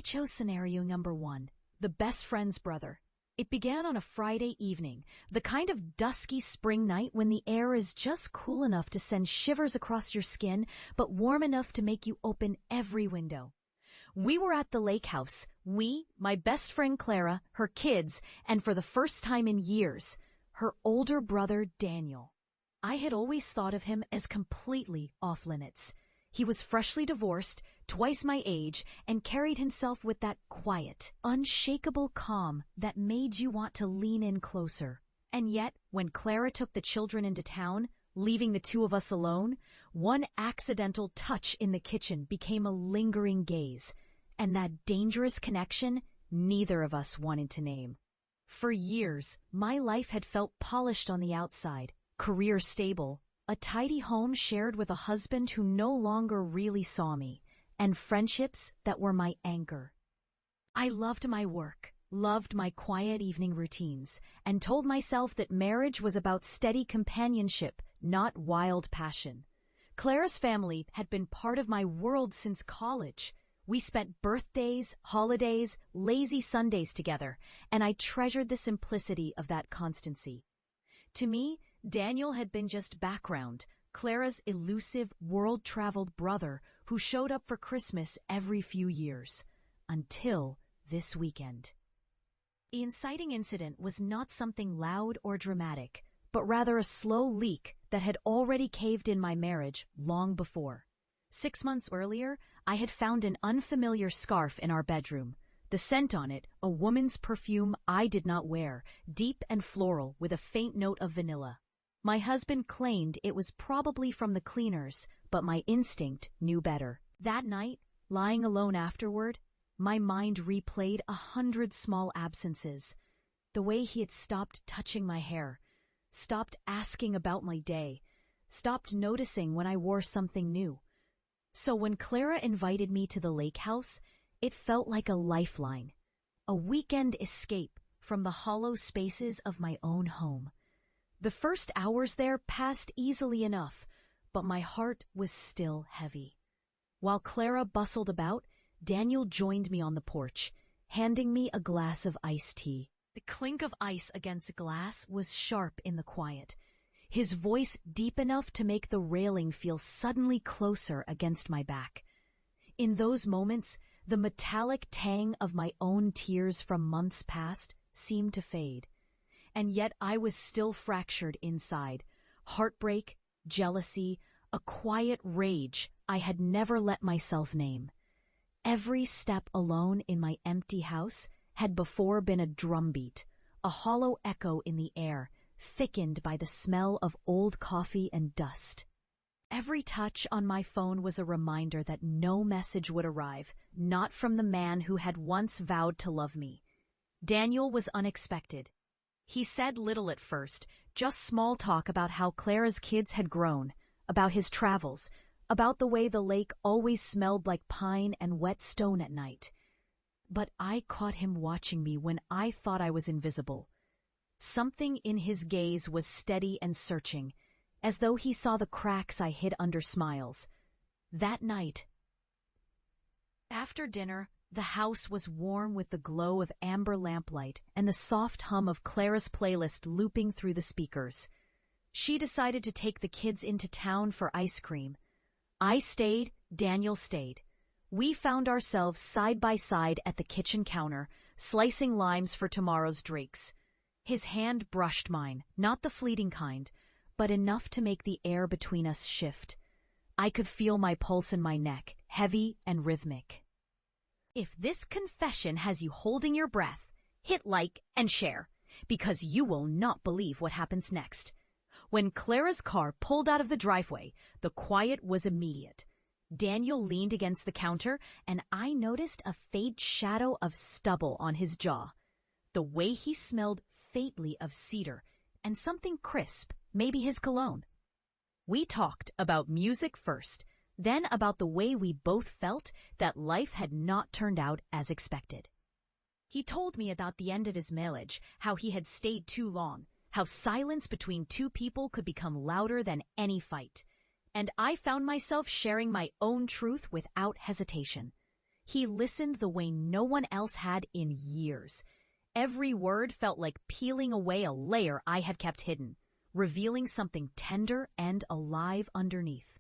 I chose scenario number 1, the best friend's brother. It began on a Friday evening, the kind of dusky spring night when the air is just cool enough to send shivers across your skin, but warm enough to make you open every window. We were at the lake house, my best friend Clara, her kids, and for the first time in years, her older brother Daniel. I had always thought of him as completely off limits. He was freshly divorced, twice my age, and carried himself with that quiet, unshakable calm that made you want to lean in closer. And yet, when Clara took the children into town, leaving the two of us alone, one accidental touch in the kitchen became a lingering gaze, and that dangerous connection neither of us wanted to name. For years, my life had felt polished on the outside, career stable, a tidy home shared with a husband who no longer really saw me, and friendships that were my anchor. I loved my work, loved my quiet evening routines, and told myself that marriage was about steady companionship, not wild passion. Clara's family had been part of my world since college. We spent birthdays, holidays, lazy Sundays together, and I treasured the simplicity of that constancy. To me, Daniel had been just background, Clara's elusive, world-traveled brother who showed up for Christmas every few years. Until this weekend. The inciting incident was not something loud or dramatic, but rather a slow leak that had already caved in my marriage long before. 6 months earlier, I had found an unfamiliar scarf in our bedroom. The scent on it, a woman's perfume I did not wear, deep and floral with a faint note of vanilla. My husband claimed it was probably from the cleaners, but my instinct knew better. That night, lying alone afterward, my mind replayed 100 small absences. The way he had stopped touching my hair, stopped asking about my day, stopped noticing when I wore something new. So when Clara invited me to the lake house, it felt like a lifeline, a weekend escape from the hollow spaces of my own home. The first hours there passed easily enough, but my heart was still heavy. While Clara bustled about, Daniel joined me on the porch, handing me a glass of iced tea. The clink of ice against glass was sharp in the quiet, his voice deep enough to make the railing feel suddenly closer against my back. In those moments, the metallic tang of my own tears from months past seemed to fade. And yet I was still fractured inside. Heartbreak, jealousy, a quiet rage I had never let myself name. Every step alone in my empty house had before been a drumbeat, a hollow echo in the air, thickened by the smell of old coffee and dust. Every touch on my phone was a reminder that no message would arrive, not from the man who had once vowed to love me. Daniel was unexpected. He said little at first, just small talk about how Clara's kids had grown, about his travels, about the way the lake always smelled like pine and wet stone at night. But I caught him watching me when I thought I was invisible. Something in his gaze was steady and searching, as though he saw the cracks I hid under smiles. That night, after dinner, the house was warm with the glow of amber lamplight and the soft hum of Clara's playlist looping through the speakers. She decided to take the kids into town for ice cream. I stayed, Daniel stayed. We found ourselves side by side at the kitchen counter, slicing limes for tomorrow's drinks. His hand brushed mine, not the fleeting kind, but enough to make the air between us shift. I could feel my pulse in my neck, heavy and rhythmic. If this confession has you holding your breath, hit like and share, because you will not believe what happens next. When Clara's car pulled out of the driveway, the quiet was immediate. Daniel leaned against the counter, and I noticed a faint shadow of stubble on his jaw. The way he smelled faintly of cedar and something crisp, maybe his cologne. We talked about music first, then about the way we both felt that life had not turned out as expected. He told me about the end of his marriage, how he had stayed too long, how silence between two people could become louder than any fight. And I found myself sharing my own truth without hesitation. He listened the way no one else had in years. Every word felt like peeling away a layer I had kept hidden, revealing something tender and alive underneath.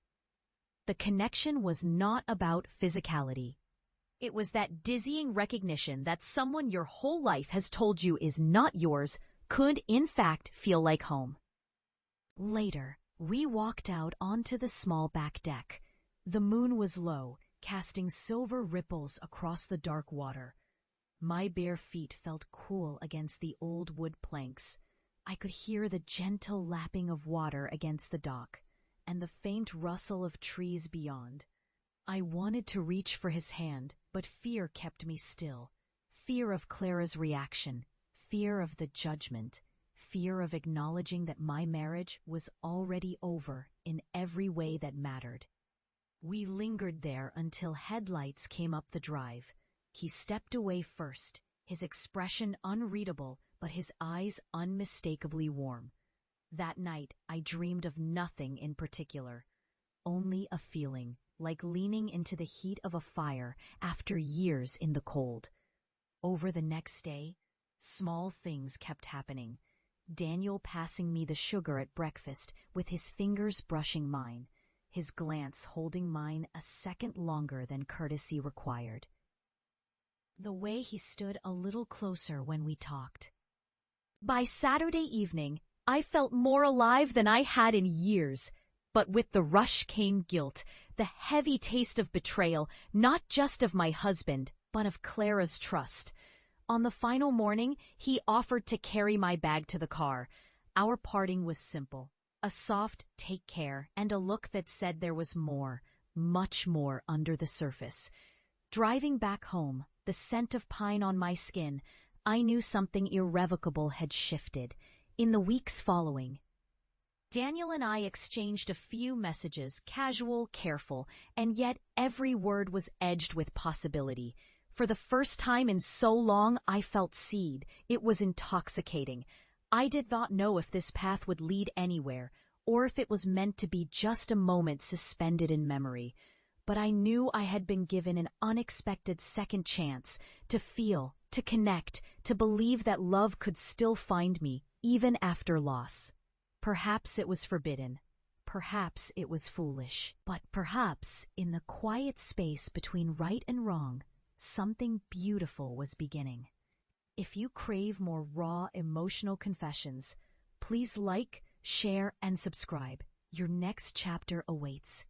The connection was not about physicality. It was that dizzying recognition that someone your whole life has told you is not yours could, in fact, feel like home. Later, we walked out onto the small back deck. The moon was low, casting silver ripples across the dark water. My bare feet felt cool against the old wood planks. I could hear the gentle lapping of water against the dock, and the faint rustle of trees beyond. I wanted to reach for his hand, but fear kept me still. Fear of Clara's reaction, fear of the judgment, fear of acknowledging that my marriage was already over in every way that mattered. We lingered there until headlights came up the drive. He stepped away first, his expression unreadable, but his eyes unmistakably warm. That night, I dreamed of nothing in particular, only a feeling, like leaning into the heat of a fire after years in the cold. Over the next day, small things kept happening. Daniel passing me the sugar at breakfast with his fingers brushing mine, his glance holding mine a second longer than courtesy required. The way he stood a little closer when we talked. By Saturday evening, I felt more alive than I had in years. But with the rush came guilt, the heavy taste of betrayal, not just of my husband, but of Clara's trust. On the final morning, he offered to carry my bag to the car. Our parting was simple, a soft take care and a look that said there was more, much more under the surface. Driving back home, the scent of pine on my skin, I knew something irrevocable had shifted. In the weeks following, Daniel and I exchanged a few messages, casual, careful, and yet every word was edged with possibility. For the first time in so long, I felt seed. It was intoxicating. I did not know if this path would lead anywhere, or if it was meant to be just a moment suspended in memory. But I knew I had been given an unexpected second chance to feel, to connect, to believe that love could still find me, even after loss. Perhaps it was forbidden. Perhaps it was foolish. But perhaps, in the quiet space between right and wrong, something beautiful was beginning. If you crave more raw emotional confessions, please like, share, and subscribe. Your next chapter awaits.